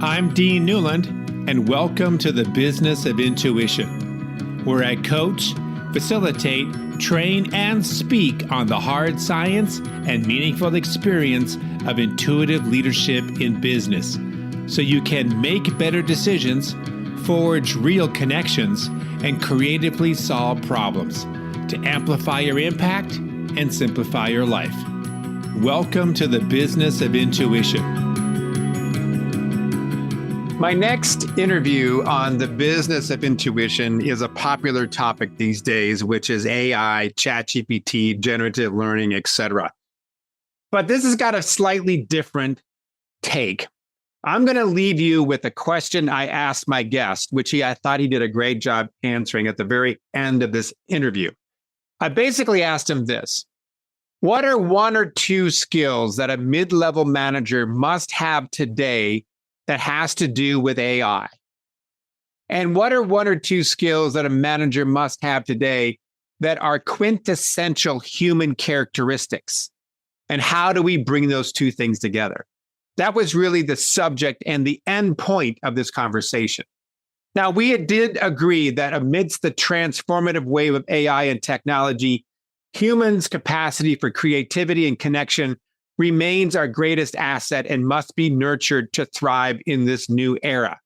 I'm Dean Newland, and welcome to the Business of Intuition, where I coach, facilitate, train, and speak on the hard science and meaningful experience of intuitive leadership in business, so you can make better decisions, forge real connections, and creatively solve problems to amplify your impact and simplify your life. Welcome to the Business of Intuition. My next interview on the Business of Intuition is a popular topic these days, which is AI, ChatGPT, generative learning, etc. But this has got a slightly different take. I'm going to leave you with a question I asked my guest, which I thought he did a great job answering at the very end of this interview. I basically asked him this: what are one or two skills that a mid-level manager must have today that has to do with AI? And what are one or two skills that a manager must have today that are quintessential human characteristics? And how do we bring those two things together? That was really the subject and the end point of this conversation. Now, we did agree that amidst the transformative wave of AI and technology, humans' capacity for creativity and connection remains our greatest asset and must be nurtured to thrive in this new era.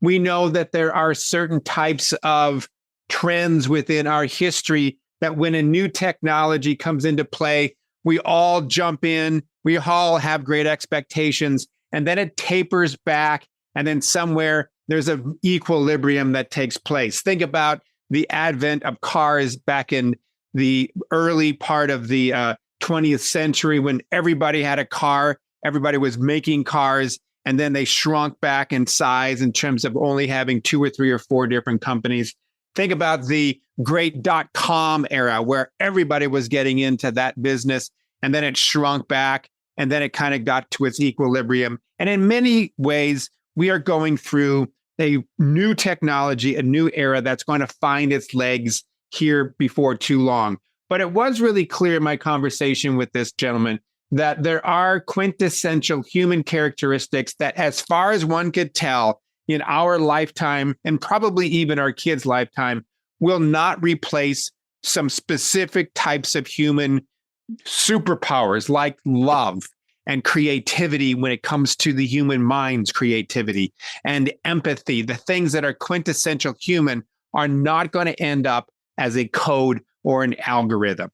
We know that there are certain types of trends within our history that when a new technology comes into play, we all jump in, we all have great expectations, and then it tapers back, and then somewhere there's an equilibrium that takes place. Think about the advent of cars back in the early part of the 20th century when everybody had a car, everybody was making cars, and then they shrunk back in size in terms of only having 2 or 3 or 4 different companies. Think about the great .com era where everybody was getting into that business, and then it shrunk back, and then it kind of got to its equilibrium. And in many ways, we are going through a new technology, a new era that's going to find its legs here before too long. But it was really clear in my conversation with this gentleman that there are quintessential human characteristics that, as far as one could tell, in our lifetime, and probably even our kids' lifetime, will not replace some specific types of human superpowers like love and creativity when it comes to the human mind's creativity and empathy. The things that are quintessential human are not going to end up as a code or an algorithm.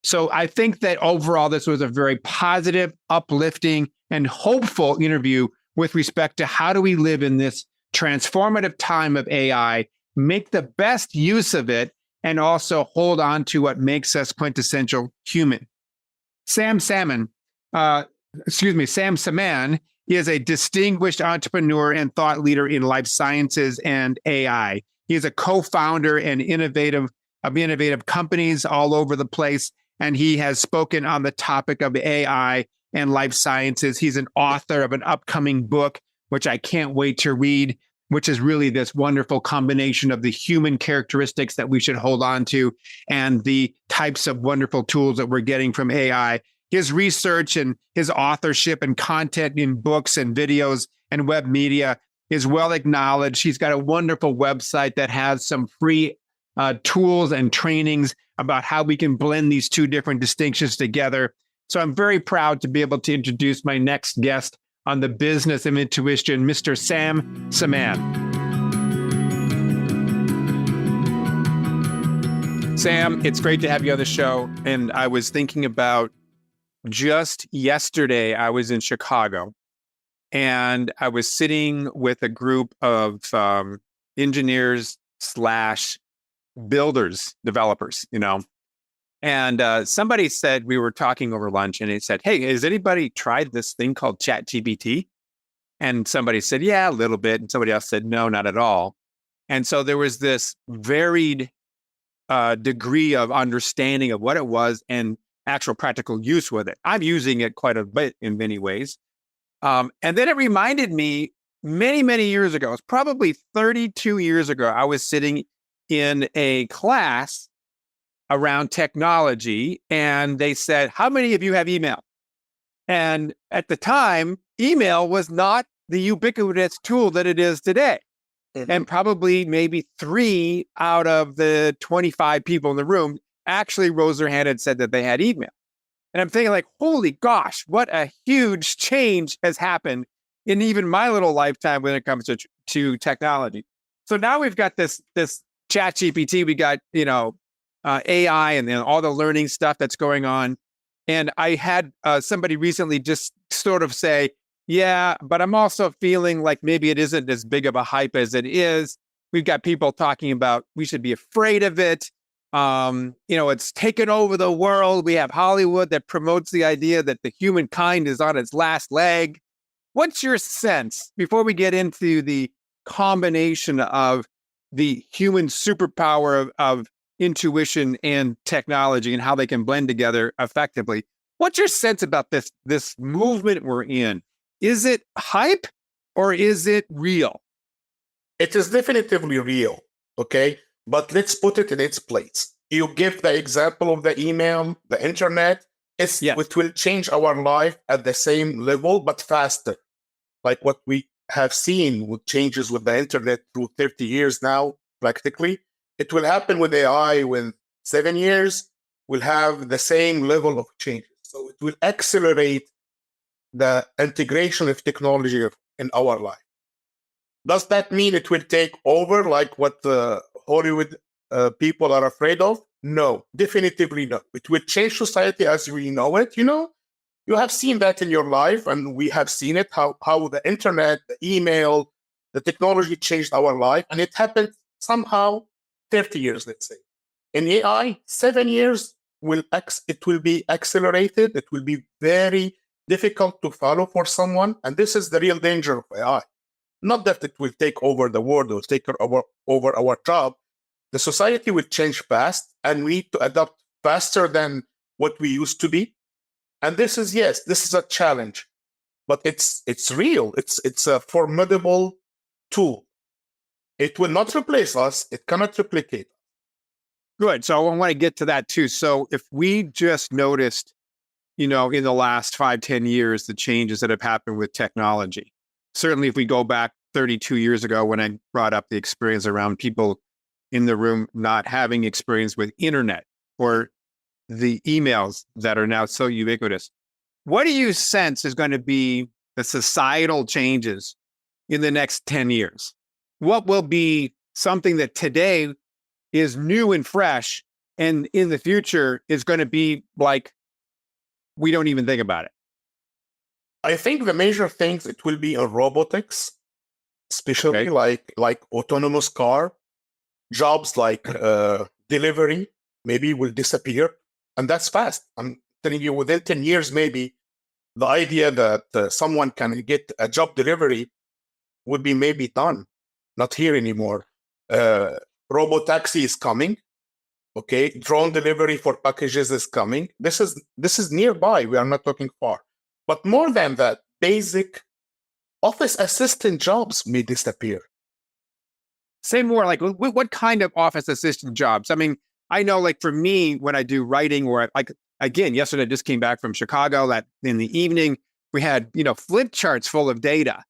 So I think that overall, this was a very positive, uplifting, and hopeful interview with respect to how do we live in this transformative time of AI, make the best use of it, and also hold on to what makes us quintessential human. Sam Sammane is a distinguished entrepreneur and thought leader in life sciences and AI. He is a co-founder and innovative companies all over the place, and he has spoken on the topic of AI and life sciences. He's an author of an upcoming book, which I can't wait to read, which is really this wonderful combination of the human characteristics that we should hold on to and the types of wonderful tools that we're getting from AI. His research and his authorship and content in books and videos and web media is well acknowledged. He's got a wonderful website that has some free tools and trainings about how we can blend these two different distinctions together. So I'm very proud to be able to introduce my next guest on the Business of Intuition, Mr. Sam Sammane. Sam, it's great to have you on the show. And I was thinking about just yesterday, I was in Chicago and I was sitting with a group of engineers / builders, developers, and somebody said, we were talking over lunch and he said, hey, has anybody tried this thing called ChatGPT? And somebody said, yeah, a little bit. And somebody else said, no, not at all. And so there was this varied degree of understanding of what it was and actual practical use with it. I'm using it quite a bit in many ways. And then it reminded me many, many years ago, it's probably 32 years ago, I was sitting in a class around technology, and they said, how many of you have email? And at the time, email was not the ubiquitous tool that it is today. And probably maybe 3 out of the 25 people in the room actually rose their hand and said that they had email. And I'm thinking like, holy gosh, what a huge change has happened in even my little lifetime when it comes to technology. So now we've got this chat GPT, we got, AI and then all the learning stuff that's going on. And I had somebody recently just sort of say, yeah, but I'm also feeling like maybe it isn't as big of a hype as it is. We've got people talking about we should be afraid of it. It's taken over the world. We have Hollywood that promotes the idea that the humankind is on its last leg. What's your sense, before we get into the combination of the human superpower of intuition and technology and how they can blend together effectively? What's your sense about this movement we're in? Is it hype or is it real? It is definitively real, okay? But let's put it in its place. You give the example of the email, the internet. It will change our life at the same level, but faster. Like what we have seen with changes with the internet through 30 years now, practically. It will happen with AI with 7 years. We'll have the same level of changes. So it will accelerate the integration of technology in our life. Does that mean it will take over like what the Hollywood people are afraid of? No, definitively no. It will change society as we know it. You have seen that in your life, and we have seen it, how the internet, the email, the technology changed our life, and it happened somehow 30 years, let's say. In AI, 7 years, it will be accelerated. It will be very difficult to follow for someone, and this is the real danger of AI. Not that it will take over the world or take over our job. The society will change fast, and we need to adapt faster than what we used to be. And this is a challenge, but it's real. It's a formidable tool. It will not replace us. It cannot replicate. Good. So I want to get to that too. So if we just noticed, in the last 5-10 years, the changes that have happened with technology. Certainly, if we go back 32 years ago when I brought up the experience around people in the room not having experience with internet or the emails that are now so ubiquitous, what do you sense is going to be the societal changes in the next 10 years? What will be something that today is new and fresh and in the future is going to be like we don't even think about it? I think the major things, it will be in robotics, especially like autonomous car. Jobs like delivery maybe will disappear, and that's fast. I'm telling you, within 10 years, maybe the idea that someone can get a job delivery would be maybe done, not here anymore. Robotaxi is coming. Okay, drone delivery for packages is coming. This is nearby. We are not talking far. But more than that, basic office assistant jobs may disappear. Say more, like what kind of office assistant jobs? I mean, I know, like for me, when I do writing, or again, yesterday I just came back from Chicago. That in the evening we had flip charts full of data,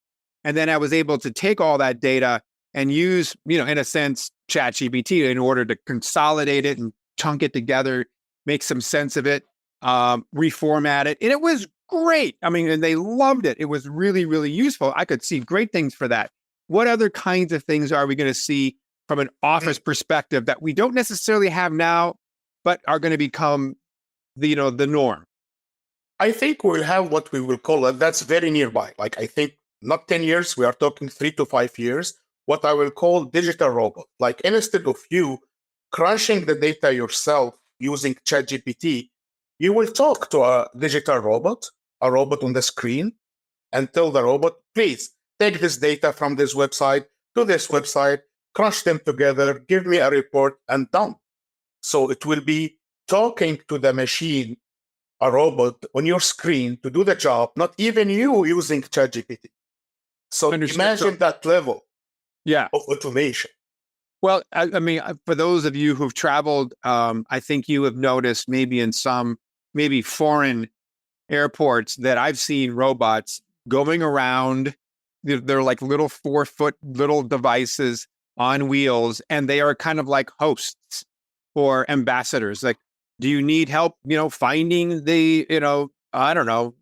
and then I was able to take all that data and use in a sense ChatGPT in order to consolidate it and chunk it together, make some sense of it, reformat it, and it was great. I mean, and they loved it. It was really, really useful. I could see great things for that. What other kinds of things are we going to see from an office perspective that we don't necessarily have now, but are going to become the norm? I think we'll have what we will call that's very nearby. Like I think not 10 years, we are talking 3 to 5 years, what I will call digital robot. Like instead of you crunching the data yourself using ChatGPT, you will talk to a digital robot, a robot on the screen, and tell the robot, please take this data from this website to this website, crunch them together, give me a report, and done. So it will be talking to the machine, a robot on your screen to do the job, not even you using ChatGPT. So imagine that level of automation. Well, I mean, for those of you who've traveled, I think you have noticed maybe in some foreign airports that I've seen robots going around they're like little 4-foot little devices on wheels, and they are kind of like hosts or ambassadors. Like, do you need help, finding the, I don't know,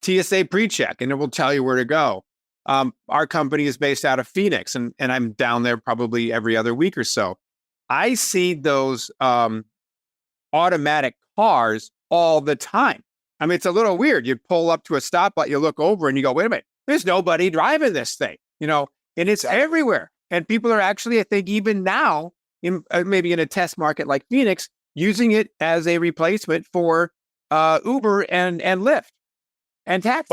TSA pre-check, and it will tell you where to go. Our company is based out of Phoenix, and I'm down there probably every other week or so. I see those automatic cars all the time. I mean, it's a little weird. You pull up to a stoplight, you look over, and you go, wait a minute, there's nobody driving this thing, and it's everywhere. And people are actually, I think, even now, maybe in a test market like Phoenix, using it as a replacement for Uber and Lyft and taxi.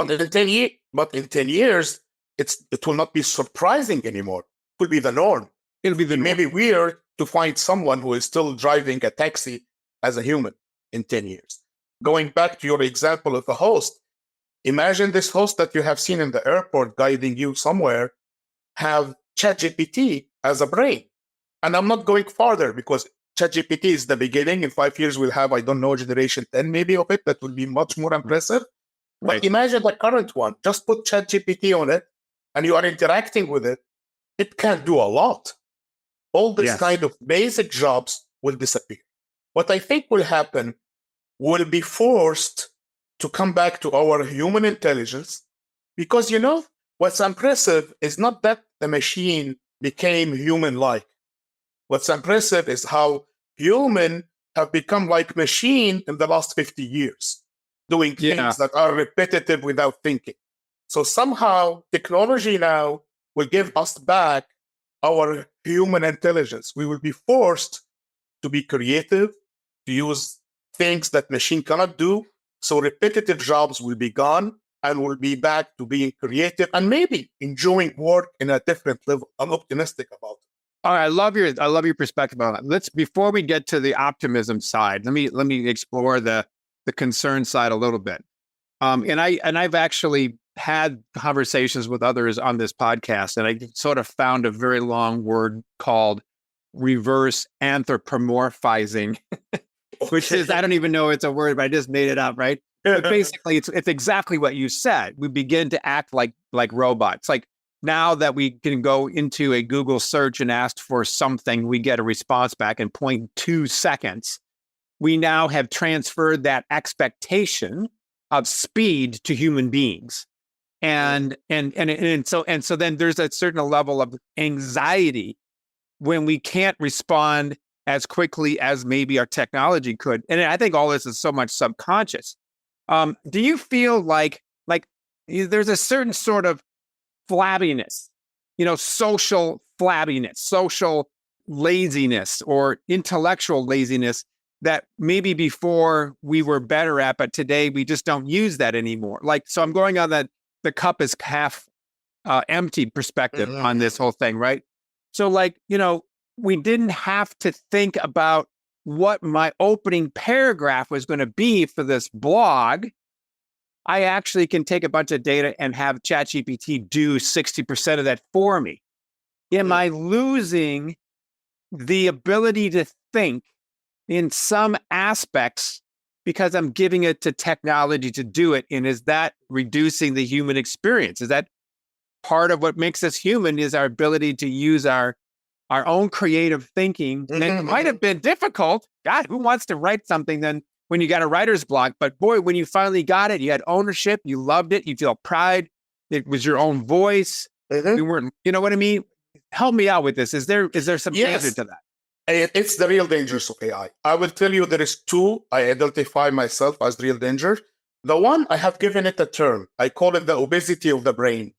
But in 10 years, it will not be surprising anymore. It will be the norm. It'll be the norm. Maybe weird to find someone who is still driving a taxi as a human in 10 years. Going back to your example of the host, imagine this host that you have seen in the airport guiding you somewhere have ChatGPT as a brain. And I'm not going farther because ChatGPT is the beginning. In 5 years, we'll have, I don't know, generation 10 maybe of it. That will be much more impressive. Right. But imagine the current one. Just put ChatGPT on it and you are interacting with it. It can do a lot. All this kind of basic jobs will disappear. What I think will happen, will be forced to come back to our human intelligence, because what's impressive is not that the machine became human-like. What's impressive is how human have become like machine in the last 50 years, doing things that are repetitive without thinking. So somehow technology now will give us back our human intelligence. We will be forced to be creative, to use things that machine cannot do. So repetitive jobs will be gone and we'll be back to being creative and maybe enjoying work in a different level. I'm optimistic about it. All right, I love your perspective on that. Before we get to the optimism side, let me explore the concern side a little bit. And I've actually had conversations with others on this podcast, and I sort of found a very long word called reverse anthropomorphizing, which is, I don't even know it's a word, but I just made it up, right? But basically, it's exactly what you said. We begin to act like robots. Like now that we can go into a Google search and ask for something, we get a response back in 0.2 seconds. We now have transferred that expectation of speed to human beings. And so then there's a certain level of anxiety when we can't respond as quickly as maybe our technology could. And I think all this is so much subconscious. Do you feel like there's a certain sort of flabbiness, social flabbiness, social laziness, or intellectual laziness that maybe before we were better at, but today we just don't use that anymore? So I'm going on that the cup is half empty perspective on this whole thing, right? So we didn't have to think about what my opening paragraph was going to be for this blog. I actually can take a bunch of data and have ChatGPT do 60% of that for me. Am I losing the ability to think in some aspects because I'm giving it to technology to do it? And is that reducing the human experience? Is that part of what makes us human, is our ability to use our own creative thinking? And it might have been difficult. God, who wants to write something then when you got a writer's block? But boy, when you finally got it, you had ownership, you loved it, you feel pride. It was your own voice. You weren't, you know what I mean? Help me out with this. Is there some danger to that? It's the real dangers of AI. I will tell you there is two I identify myself as real danger. The one, I have given it a term. I call it the obesity of the brain.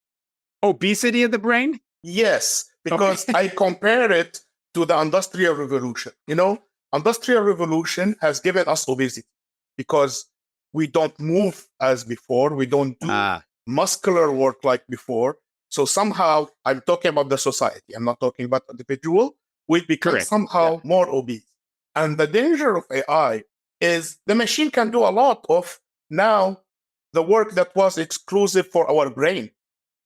Obesity of the brain? Yes, because I compare it to the Industrial Revolution. Industrial Revolution has given us obesity because we don't move as before. We don't do muscular work like before. So somehow, I'm talking about the society. I'm not talking about individual. We become somehow more obese. And the danger of AI is the machine can do a lot of now the work that was exclusive for our brain.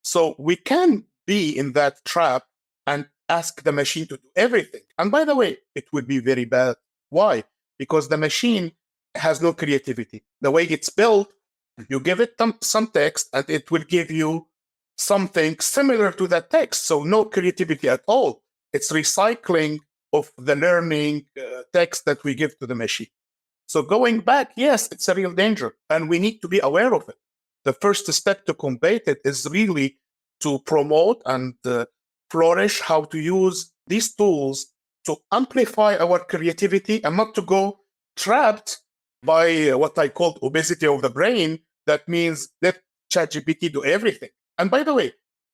So we can be in that trap and ask the machine to do everything. And by the way, it would be very bad. Why? Because the machine has no creativity. The way it's built, you give it some text and it will give you something similar to that text. So no creativity at all. It's recycling of the learning text that we give to the machine. So going back, yes, it's a real danger, and we need to be aware of it. The first step to combat it is really to promote and flourish how to use these tools to amplify our creativity and not to go trapped by what I call obesity of the brain. That means let ChatGPT do everything. And by the way,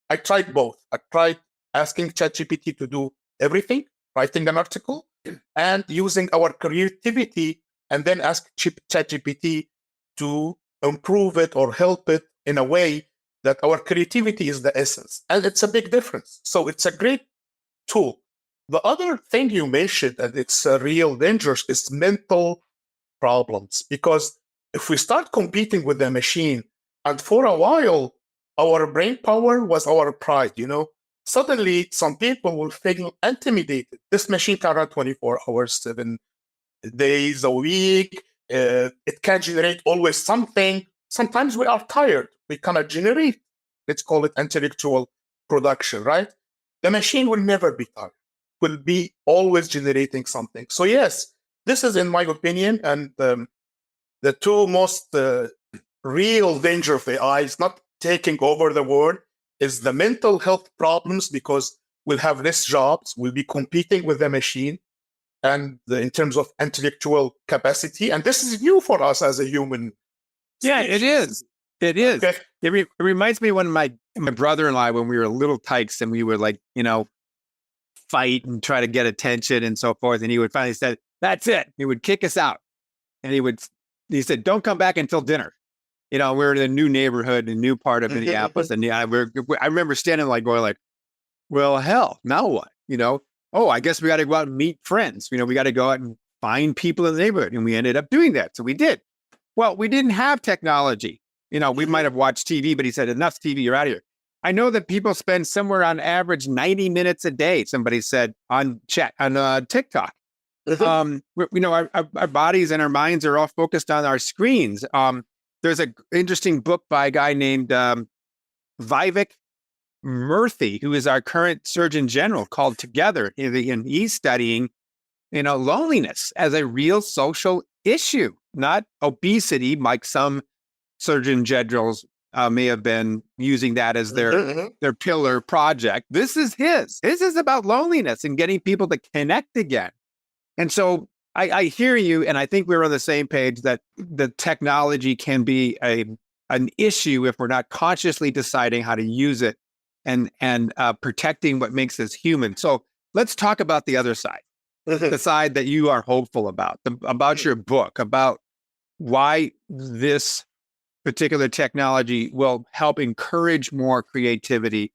I tried both. I tried asking ChatGPT to do everything, writing an article, and using our creativity, and then ask ChatGPT to improve it or help it in a way that our creativity is the essence. And it's a big difference. So it's a great tool. The other thing you mentioned, and it's a real danger, is mental problems. Because if we start competing with the machine, and for a while, our brain power was our pride, suddenly some people will feel intimidated. This machine can run 24 hours, 7 days a week. It can generate always something. Sometimes we are tired. We cannot generate, let's call it intellectual production, right? The machine will never be tired. Will be always generating something. So yes, this is, in my opinion, and the two most real danger of AI is not taking over the world, is the mental health problems, because we'll have less jobs, we'll be competing with the machine, and in terms of intellectual capacity. And this is new for us as a human. Yeah, it is. It is. Okay. It reminds me when my brother-in-law, when we were little tykes and we would fight and try to get attention and so forth. And he would finally say, that's it. He would kick us out. And he said, don't come back until dinner. We're in a new neighborhood, a new part of Minneapolis. And I remember standing going well, hell, now what? Oh, I guess we got to go out and meet friends. We got to go out and find people in the neighborhood. And we ended up doing that. So we did. Well, we didn't have technology. We might have watched TV, but he said, enough TV, you're out of here. I know that people spend somewhere on average 90 minutes a day, somebody said, on TikTok. Our bodies and our minds are all focused on our screens. There's an interesting book by a guy named Vivek Murthy, who is our current Surgeon General, called Together. And he's studying, loneliness as a real social issue, not obesity, like some Surgeon Generals may have been using that as their pillar project. This is his. This is about loneliness and getting people to connect again. And so I hear you, and I think we're on the same page that the technology can be an issue if we're not consciously deciding how to use it and protecting what makes us human. So let's talk about the other side, the side that you are hopeful about your book, about why this particular technology will help encourage more creativity,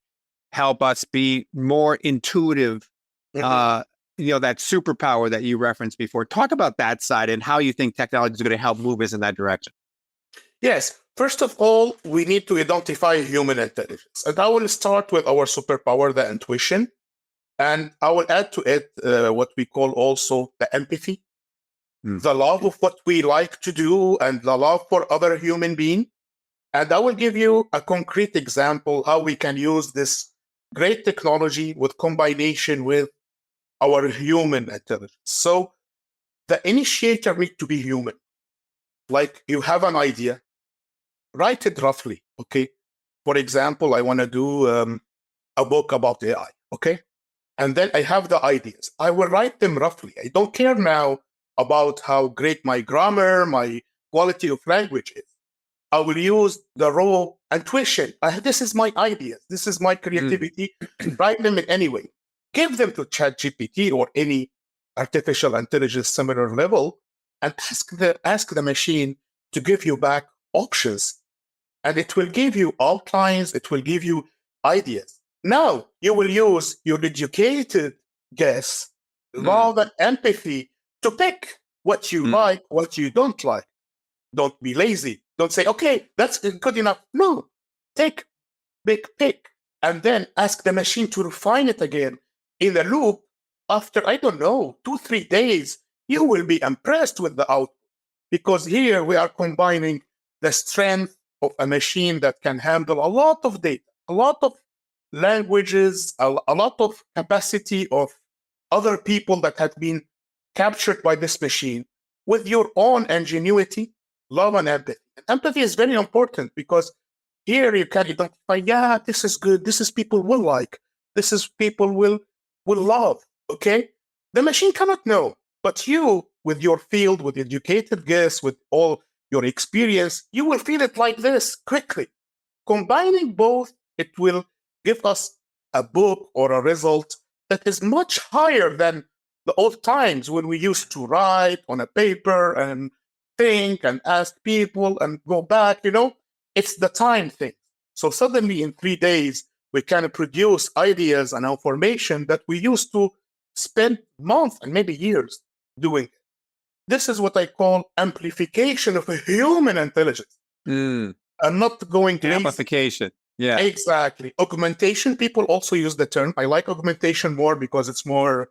help us be more intuitive, that superpower that you referenced before. Talk about that side and how you think technology is going to help move us in that direction. Yes. First of all, we need to identify human intelligence. And I will start with our superpower, the intuition. And I will add to it what we call also the empathy, the love of what we like to do, and the love for other human beings. And I will give you a concrete example how we can use this great technology with combination with our human intelligence. So the initiator needs to be human. Like, you have an idea, write it roughly, okay? For example, I want to do a book about AI, okay? And then I have the ideas. I will write them roughly. I don't care now about how great my grammar, my quality of language is. I will use the raw intuition. This is my ideas. This is my creativity. Write them in any way. Give them to ChatGPT or any artificial intelligence similar level, and ask the machine to give you back options. And it will give you outlines. It will give you ideas. Now you will use your educated guess, love and empathy to pick what you like, what you don't like. Don't be lazy. Don't say, okay, that's good enough. No, take big pick and then ask the machine to refine it again in a loop. After, 2-3 days, you will be impressed with the output, because here we are combining the strength of a machine that can handle a lot of data, a lot of languages, a lot of capacity of other people that had been captured by this machine with your own ingenuity, love, and empathy. And empathy is very important because here you can identify, yeah, this is good. This is people will like. This is people will love. Okay? The machine cannot know. But you, with your field, with educated guess, with all your experience, you will feel it like this quickly. Combining both, it will give us a book or a result that is much higher than the old times when we used to write on a paper and think and ask people and go back, it's the time thing. So suddenly in 3 days, we can produce ideas and information that we used to spend months and maybe years doing. This is what I call amplification of a human intelligence. And not going to amplification. Yeah, exactly. Augmentation. People also use the term. I like augmentation more because it's more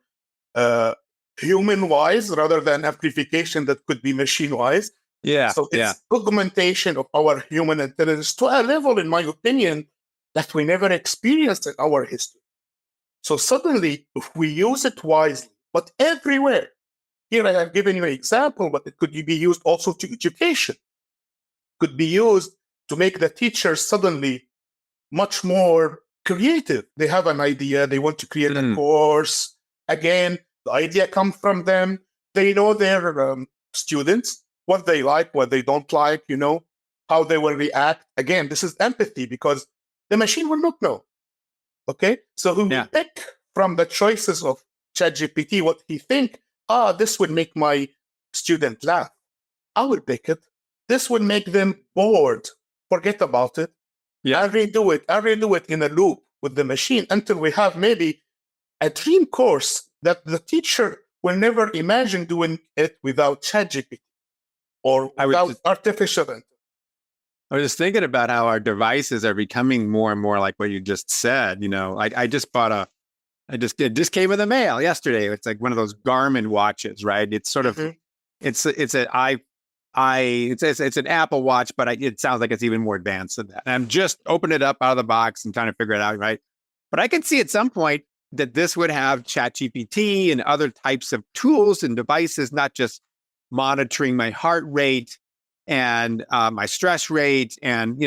human-wise rather than amplification that could be machine-wise. Yeah. So it's augmentation of our human intelligence to a level, in my opinion, that we never experienced in our history. So suddenly, if we use it wisely, but everywhere, here I have given you an example, but it could be used also to education. Could be used to make the teachers suddenly much more creative. They have an idea, they want to create a course. Again, the idea comes from them. They know their students, what they like, what they don't like, how they will react. Again, this is empathy because the machine will not know. Okay? So we will pick from the choices of ChatGPT what he think, this would make my student laugh. I will pick it. This will make them bored. Forget about it. I redo it in a loop with the machine until we have maybe a dream course that the teacher will never imagine doing it without ChatGPT or without artificial intelligence. I was just thinking about how our devices are becoming more and more like what you just said. I just bought it just came in the mail yesterday. It's like one of those Garmin watches, right? It's sort of, it's an Apple Watch, but it sounds like it's even more advanced than that. And I'm just opening it up out of the box and trying to figure it out, right? But I can see at some point that this would have ChatGPT and other types of tools and devices, not just monitoring my heart rate and my stress rate and,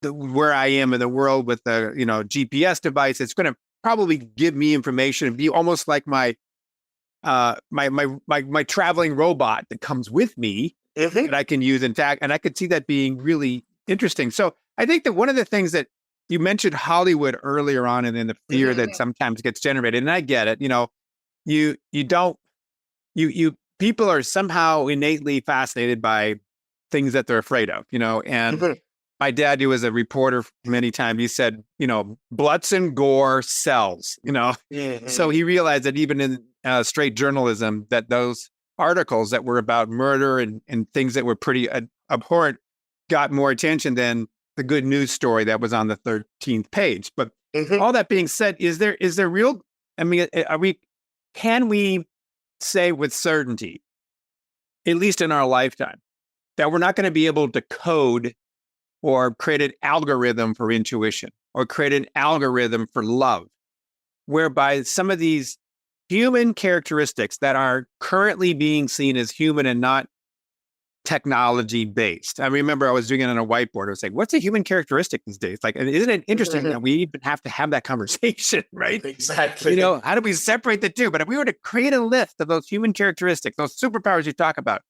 where I am in the world with the, GPS device. It's going to probably give me information and be almost like my traveling robot that comes with me. That I can use, in fact, and I could see that being really interesting. So I think that one of the things that you mentioned Hollywood earlier on, and then the fear that sometimes gets generated, and I get it. People are somehow innately fascinated by things that they're afraid of. And my dad, who was a reporter many times, he said, bloods and gore sells. So he realized that even in straight journalism, that those articles that were about murder and things that were pretty abhorrent got more attention than the good news story that was on the 13th page. But all that being said, is there real, can we say with certainty, at least in our lifetime, that we're not going to be able to code or create an algorithm for intuition or create an algorithm for love, whereby some of these human characteristics that are currently being seen as human and not technology based. I remember I was doing it on a whiteboard. I was like, what's a human characteristic these days? Like, isn't it interesting that we even have to have that conversation, right? Exactly. How do we separate the two? But if we were to create a list of those human characteristics, those superpowers you talk about,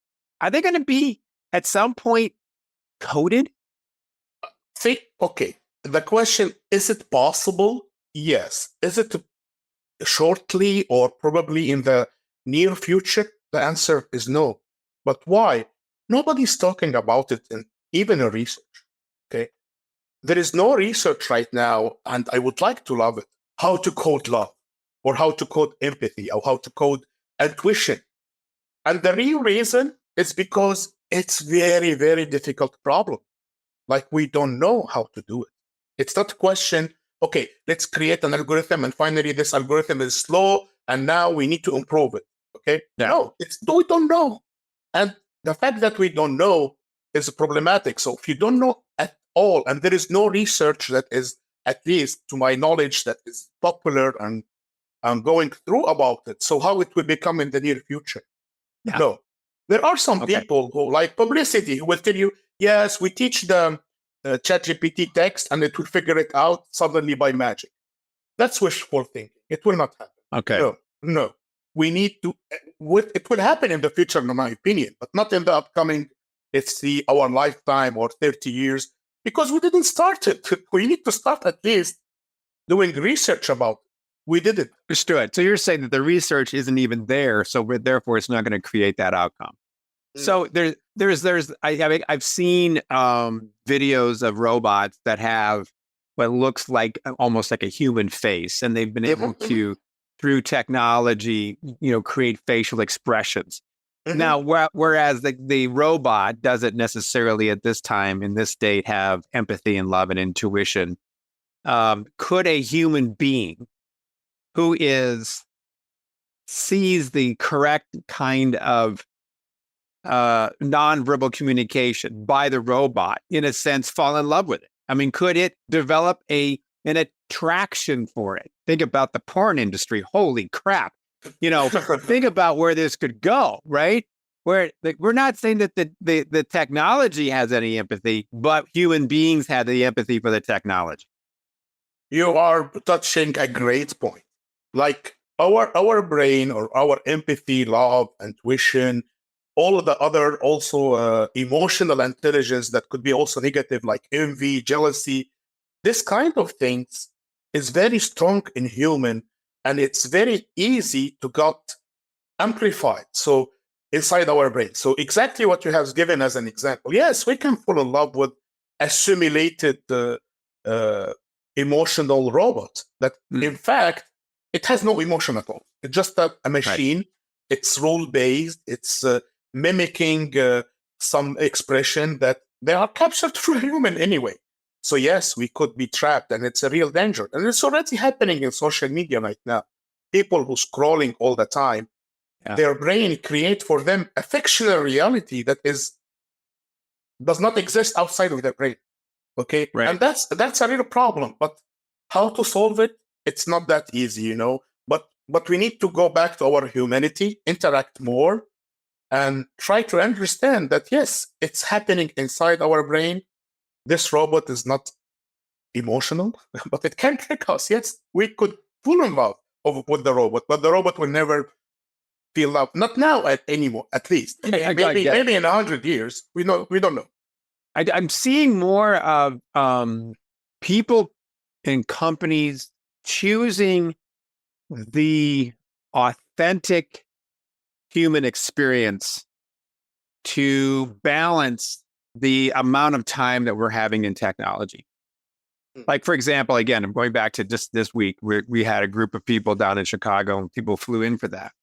are they going to be at some point coded? Okay. The question, is it possible? Yes. Is it shortly or probably in the near future? The answer is no. But why? Nobody's talking about it even in research. Okay. There is no research right now, and I would like to love it, how to code love or how to code empathy or how to code intuition. And the real reason is because it's very, very difficult problem. Like, we don't know how to do it. It's not a question, okay, let's create an algorithm and finally this algorithm is slow and now we need to improve it. Okay. Yeah. No, we don't know. And the fact that we don't know is problematic. So if you don't know at all, and there is no research that is at least to my knowledge, that is popular and I'm going through about it. So how it will become in the near future? Yeah. No. There are some people who like publicity who will tell you, yes, we teach the ChatGPT text and it will figure it out suddenly by magic. That's wishful thinking. It will not happen. Okay. No. We need to, it will happen in the future, in my opinion, but not in the upcoming, let's see, our lifetime or 30 years, because we didn't start it. We need to start at least doing research about it. We did it. Understood. So you're saying that the research isn't even there, so therefore it's not going to create that outcome. So I've seen videos of robots that have what looks like almost like a human face, and they've been able to, through technology, create facial expressions. Now, whereas the robot doesn't necessarily at this time in this state have empathy and love and intuition, could a human being who sees the correct kind of nonverbal communication by the robot, in a sense, fall in love with it? I mean, could it develop an attraction for it? Think about the porn industry. Holy crap. Think about where this could go, right? Where we're not saying that the technology has any empathy, but human beings have the empathy for the technology. You are touching a great point. Like our brain or our empathy, love, intuition, all of the other also emotional intelligence that could be also negative, like envy, jealousy, this kind of things is very strong in human, and it's very easy to get amplified. So inside our brain. So exactly what you have given as an example. Yes, we can fall in love with a simulated emotional robot that, in fact, it has no emotion at all. It's just a machine. Right. It's rule-based. It's mimicking some expression that they are captured through a human anyway. So yes, we could be trapped, and it's a real danger. And it's already happening in social media right now. People who scrolling all the time, their brain create for them a fictional reality that does not exist outside of their brain. Okay, right. And that's a real problem. But how to solve it? It's not that easy, But we need to go back to our humanity, interact more, and try to understand that yes, it's happening inside our brain. This robot is not emotional, but it can trick us. Yes, we could fall in love with the robot, but the robot will never feel love. Not now, anymore. At least maybe in 100 years. We don't know. I'm seeing more of people and companies choosing the authentic human experience to balance the amount of time that we're having in technology. Like, for example, again, I'm going back to just this week, where we had a group of people down in Chicago and people flew in for that.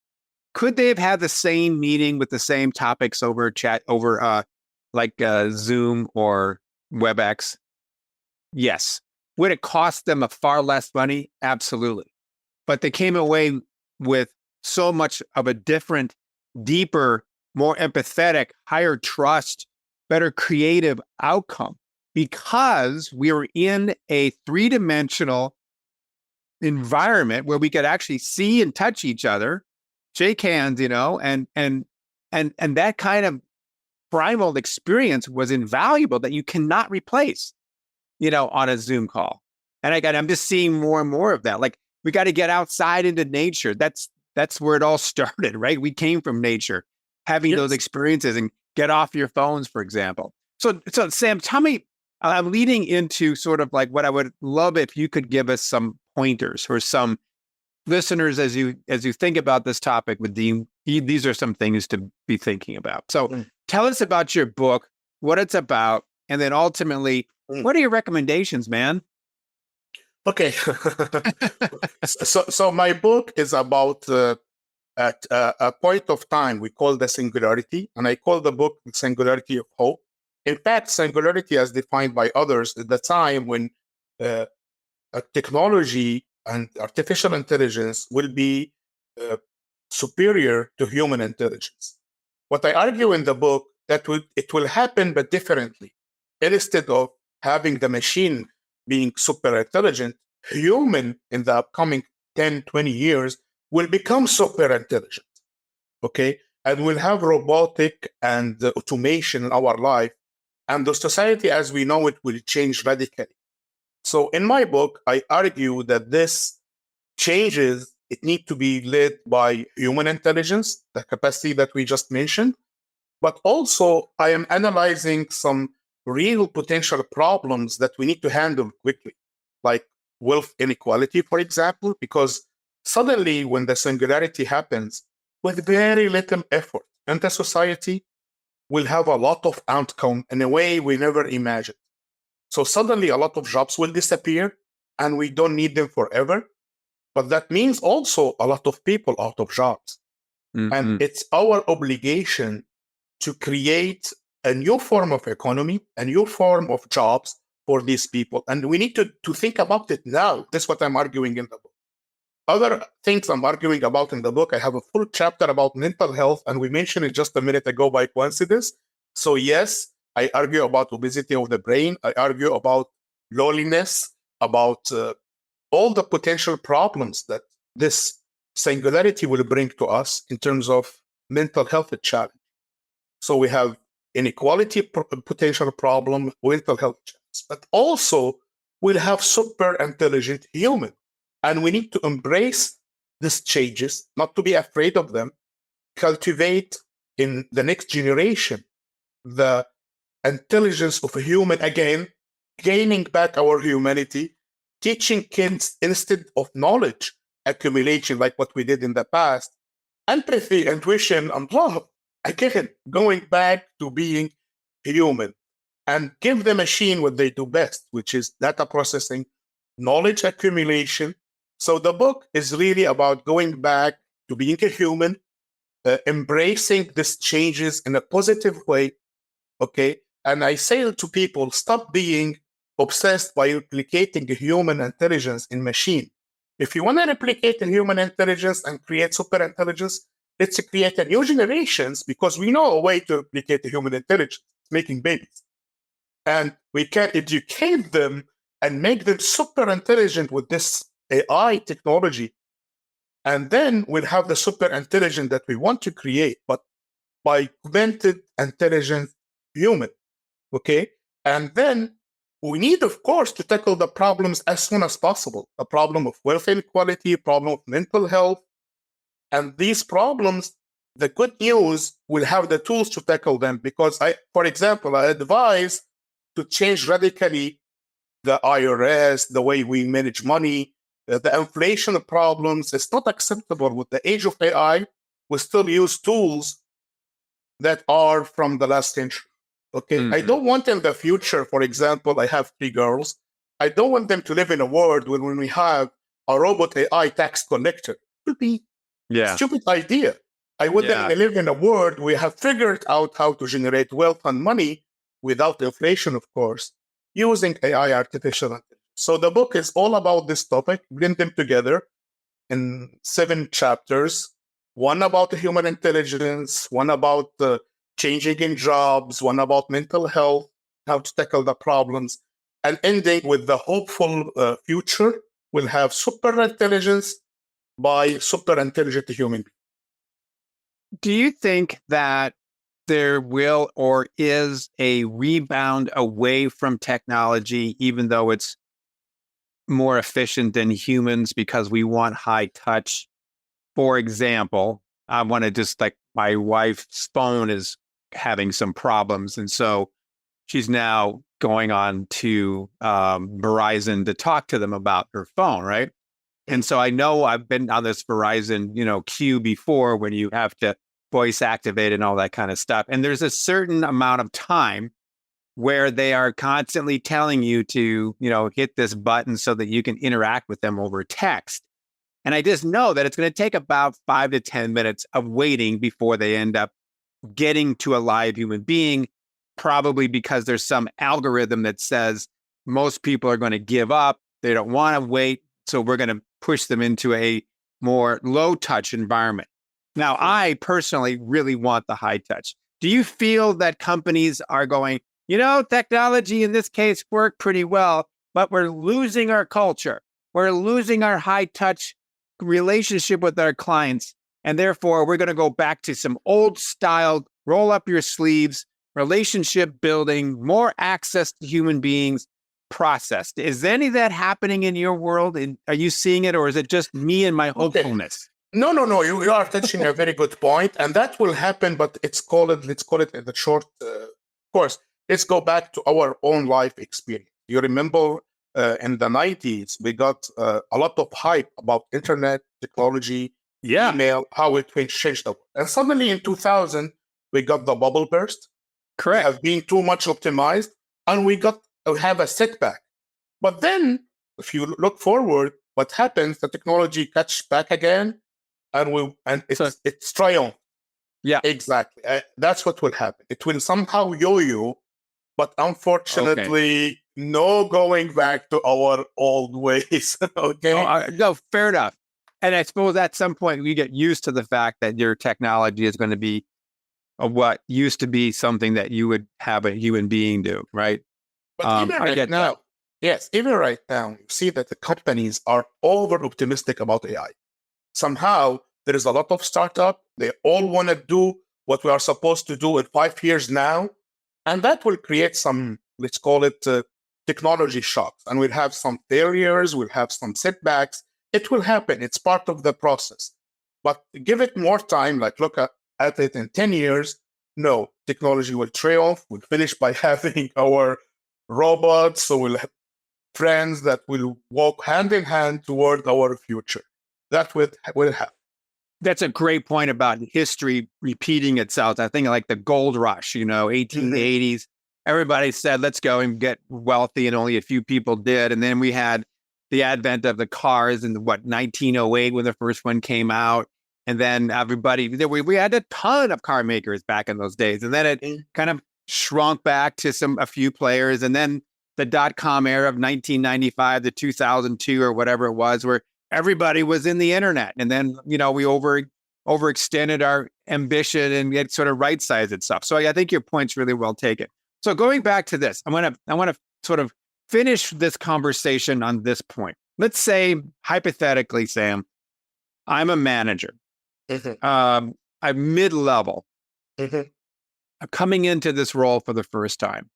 Could they have had the same meeting with the same topics over chat, over Zoom or WebEx? Yes. Would it cost them a far less money? Absolutely. But they came away with so much of a different, deeper, more empathetic, higher trust, better creative outcome, because we were in a three-dimensional environment where we could actually see and touch each other, shake hands, and that kind of primal experience was invaluable, that you cannot replace, on a Zoom call. And I'm just seeing more and more of that. Like, we got to get outside into nature. That's where it all started, right? We came from nature, having those experiences, and get off your phones, for example. So Sam, tell me, I'm leading into sort of like what I would love if you could give us some pointers for some listeners as you think about this topic with Dean. These are some things to be thinking about. So tell us about your book, what it's about, and then ultimately, what are your recommendations, man? Okay. so my book is about at a point of time we call the singularity, and I call the book the Singularity of Hope. In fact, singularity, as defined by others, is the time when technology and artificial intelligence will be superior to human intelligence. What I argue in the book, that it will happen, but differently. Instead of having the machine being super intelligent, human in the upcoming 10, 20 years will become super intelligent. Okay. And we'll have robotic and automation in our life. And the society as we know it will change radically. So in my book, I argue that this changes, it needs to be led by human intelligence, the capacity that we just mentioned. But also, I am analyzing some real potential problems that we need to handle quickly, like wealth inequality, for example, because suddenly when the singularity happens, with very little effort, and the society will have a lot of outcome in a way we never imagined. So suddenly a lot of jobs will disappear and we don't need them forever. But that means also a lot of people out of jobs. Mm-hmm. And it's our obligation to create a new form of economy, a new form of jobs for these people. And we need to think about it now. That's what I'm arguing in the book. Other things I'm arguing about in the book, I have a full chapter about mental health, and we mentioned it just a minute ago by coincidence. So yes, I argue about obesity of the brain. I argue about loneliness, about all the potential problems that this singularity will bring to us in terms of mental health challenge. So we have inequality potential problem, mental health challenge, but also we'll have super intelligent human. And we need to embrace these changes, not to be afraid of them, cultivate in the next generation the intelligence of a human again, gaining back our humanity, teaching kids instead of knowledge accumulation like what we did in the past, empathy, intuition, and love. Again, going back to being human and give the machine what they do best, which is data processing, knowledge accumulation. So the book is really about going back to being a human, embracing these changes in a positive way. Okay. And I say to people, stop being obsessed by replicating human intelligence in machine. If you want to replicate the human intelligence and create super intelligence, let's create a new generations, because we know a way to replicate the human intelligence, making babies. And we can educate them and make them super intelligent with this AI technology. And then we'll have the super intelligence that we want to create, but by augmented intelligent human. Okay. And then we need, of course, to tackle the problems as soon as possible. The problem of wealth inequality, problem of mental health. And these problems, the good news, will have the tools to tackle them, because for example, I advise to change radically the IRS, the way we manage money, the inflation problems. It's not acceptable with the age of AI. We still use tools that are from the last century. Okay. Mm-hmm. I don't want in the future, for example, I have 3 girls. I don't want them to live in a world when we have a robot AI tax collector. It would be a stupid idea. I want them to live in a world we have figured out how to generate wealth and money without inflation, of course, using AI, artificial intelligence. So the book is all about this topic, bring them together in 7 chapters. One about the human intelligence, one about the changing in jobs, one about mental health, how to tackle the problems, and ending with the hopeful future. We'll have super intelligence by super intelligent human beings. Do you think that there will or is a rebound away from technology, even though it's more efficient than humans because we want high touch? For example, I want to just like my wife's phone is having some problems. And so she's now going on to Verizon to talk to them about her phone, right? And so I know I've been on this Verizon, queue before when you have to voice activate and all that kind of stuff. And there's a certain amount of time where they are constantly telling you to, hit this button so that you can interact with them over text. And I just know that it's going to take about 5 to 10 minutes of waiting before they end up getting to a live human being, probably because there's some algorithm that says most people are going to give up. They don't want to wait. So we're going to push them into a more low touch environment. Now, I personally really want the high touch. Do you feel that companies are going, technology in this case worked pretty well. but we're losing our culture. We're losing our high touch relationship with our clients. And therefore, we're going to go back to some old style, roll up your sleeves, relationship building, more access to human beings process. Is any of that happening in your world? And are you seeing it, or is it just me and my hopefulness? No. You are touching a very good point, and that will happen. But let's call it in the short course. Let's go back to our own life experience. You remember in the 90s, we got a lot of hype about internet technology, email, how it changed the world. And suddenly in 2000, we got the bubble burst. Correct. We have been too much optimized, and we have a setback. But then, if you look forward, what happens? The technology catches back again, and it's triumph. Yeah, exactly. That's what will happen. It will somehow yo-yo, but unfortunately, no going back to our old ways. Okay. No, fair enough. And I suppose at some point we get used to the fact that your technology is going to be what used to be something that you would have a human being do, right? But even right now, you see that the companies are over optimistic about AI. Somehow there is a lot of startup. They all want to do what we are supposed to do in 5 years now. And that will create some, let's call it technology shocks. And we'll have some failures, we'll have some setbacks. It will happen. It's part of the process. But give it more time, like look at it in 10 years. No, technology will triumph. We'll finish by having our robots. So we'll have friends that will walk hand in hand toward our future. That will happen. That's a great point about history repeating itself. I think like the gold rush, 1880s, everybody said, let's go and get wealthy, and only a few people did. And then we had the advent of the cars in 1908 when the first one came out. And then we had a ton of car makers back in those days. And then it kind of shrunk back to a few players. And then the dot-com era of 1995 to 2002 or whatever it was, where everybody was in the internet. And then, we overextended our ambition and it sort of right-sized itself. So I think your point's really well taken. So going back to this, I want to sort of finish this conversation on this point. Let's say, hypothetically, Sam, I'm a manager. I'm mid-level. I'm coming into this role for the first time.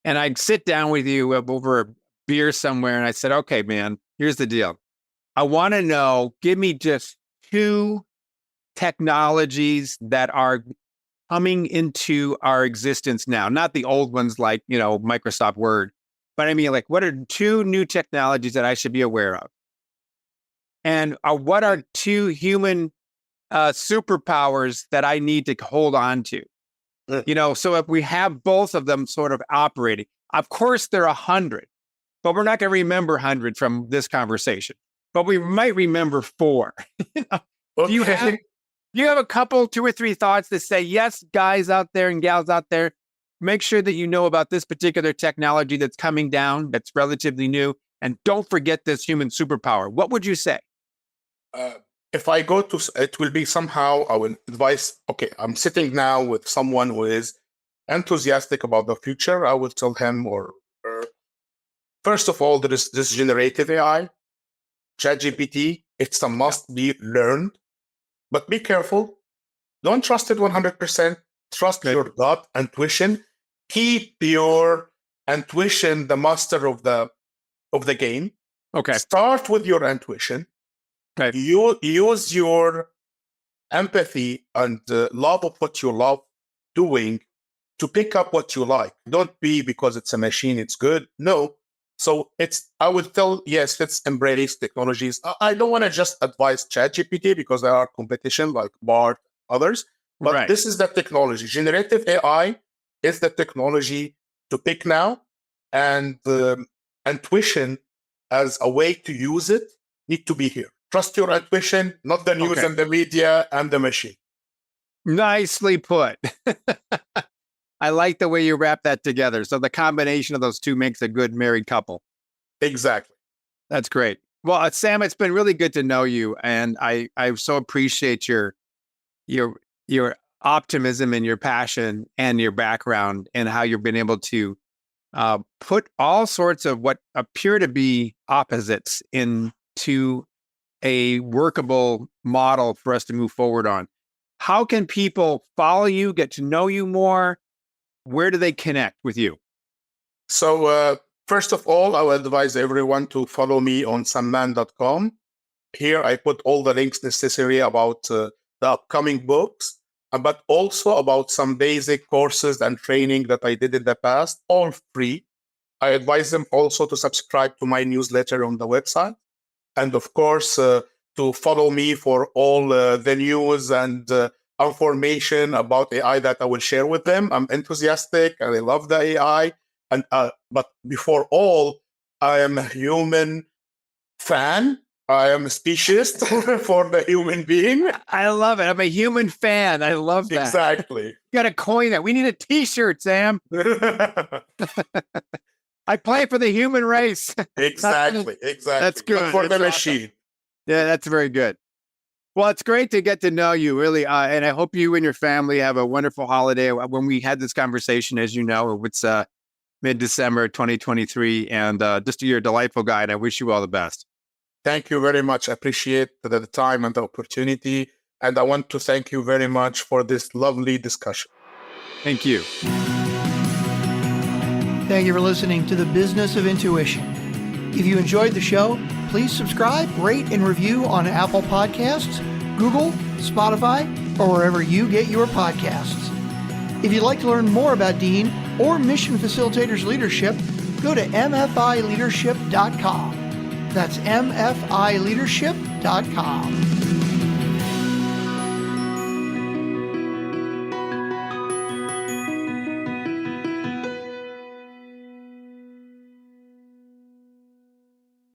And I'd sit down with you over a beer somewhere and I said, okay, man, here's the deal. I want to know, give me just 2 technologies that are coming into our existence now, not the old ones like, Microsoft Word, but I mean, like, what are 2 new technologies that I should be aware of? And what are 2 human superpowers that I need to hold on to? So if we have both of them sort of operating, of course, there are 100, but we're not going to remember 100 from this conversation. But we might remember 4. Okay. Do you have a couple, 2 or 3 thoughts that say, yes, guys out there and gals out there, make sure that you know about this particular technology that's coming down, that's relatively new, and don't forget this human superpower. What would you say? If I go to, it will be somehow, I will advise, okay, I'm sitting now with someone who is enthusiastic about the future. I will tell him or her, first of all, there is this generative AI, ChatGPT. It's a must be learned, but be careful. Don't trust it 100%. Trust your gut, intuition. Keep your intuition the master of the game. Okay. Start with your intuition. Okay. You use your empathy and love of what you love doing to pick up what you like. Don't be because it's a machine, it's good. No. So I would tell, yes, let's embrace technologies. I don't want to just advise ChatGPT because there are competition like Bard, others, but This is the technology. Generative AI is the technology to pick now, and the intuition as a way to use it need to be here. Trust your intuition, not the news and the media and the machine. Nicely put. I like the way you wrap that together. So the combination of those 2 makes a good married couple. Exactly. That's great. Well, Sam, it's been really good to know you, and I so appreciate your optimism and your passion and your background and how you've been able to put all sorts of what appear to be opposites into a workable model for us to move forward on. How can people follow you, get to know you more? Where do they connect with you? So first of all, I would advise everyone to follow me on sammane.com. Here I put all the links necessary about the upcoming books, but also about some basic courses and training that I did in the past, all free. I advise them also to subscribe to my newsletter on the website. And of course, to follow me for all the news and information about AI that I will share with them. I'm enthusiastic and I love the AI. But before all, I am a human fan. I am a speciesist for the human being. I love it. I'm a human fan. I love that. Exactly. You got to coin that. We need a T-shirt, Sam. I play for the human race. Exactly. That's good. Not for the machine. Yeah, that's very good. Well, it's great to get to know you, really. And I hope you and your family have a wonderful holiday. When we had this conversation, as you know, it's mid-December 2023. And just you're a delightful guy, and I wish you all the best. Thank you very much. I appreciate the time and the opportunity. And I want to thank you very much for this lovely discussion. Thank you. Thank you for listening to The Business of Intuition. If you enjoyed the show, please subscribe, rate, and review on Apple Podcasts, Google, Spotify, or wherever you get your podcasts. If you'd like to learn more about Dean or Mission Facilitators Leadership, go to mfileadership.com. That's mfileadership.com.